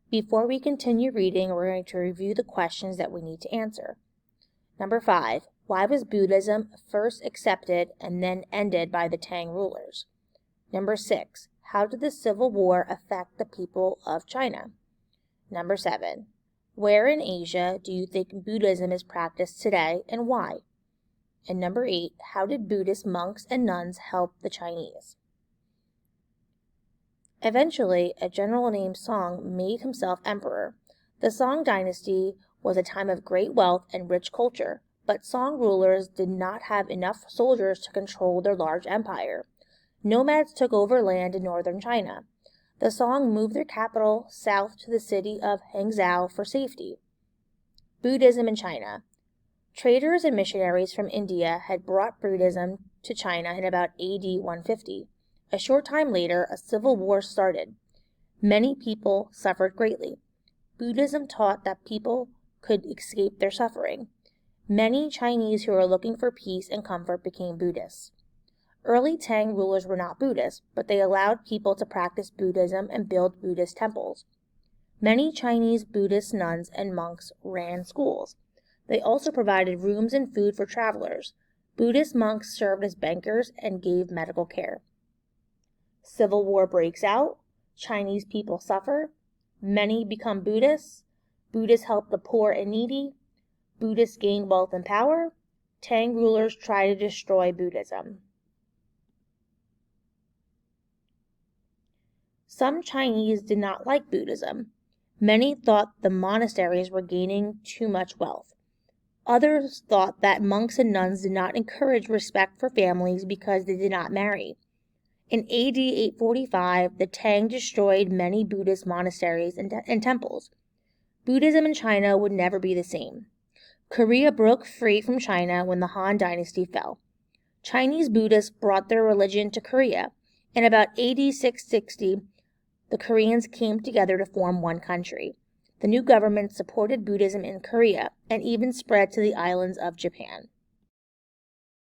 Before we continue reading, we're going to review the questions that we need to answer. Number 5, why was Buddhism first accepted and then ended by the Tang rulers? Number 6, how did the Civil War affect the people of China? Number 7, where in Asia do you think Buddhism is practiced today and why? And number 8, how did Buddhist monks and nuns help the Chinese? Eventually, a general named Song made himself emperor. The Song dynasty was a time of great wealth and rich culture, but Song rulers did not have enough soldiers to control their large empire. Nomads took over land in northern China. The Song moved their capital south to the city of Hangzhou for safety. Buddhism in China. Traders and missionaries from India had brought Buddhism to China in about AD 150. A short time later, a civil war started. Many people suffered greatly. Buddhism taught that people could escape their suffering. Many Chinese who were looking for peace and comfort became Buddhists. Early Tang rulers were not Buddhists, but they allowed people to practice Buddhism and build Buddhist temples. Many Chinese Buddhist nuns and monks ran schools. They also provided rooms and food for travelers. Buddhist monks served as bankers and gave medical care. Civil war breaks out. Chinese people suffer. Many become Buddhists. Buddhists help the poor and needy. Buddhists gain wealth and power. Tang rulers try to destroy Buddhism. Some Chinese did not like Buddhism. Many thought the monasteries were gaining too much wealth. Others thought that monks and nuns did not encourage respect for families because they did not marry. In AD 845, the Tang destroyed many Buddhist monasteries and temples. Buddhism in China would never be the same. Korea broke free from China when the Han Dynasty fell. Chinese Buddhists brought their religion to Korea. In about AD 660, the Koreans came together to form one country. The new government supported Buddhism in Korea and even spread to the islands of Japan.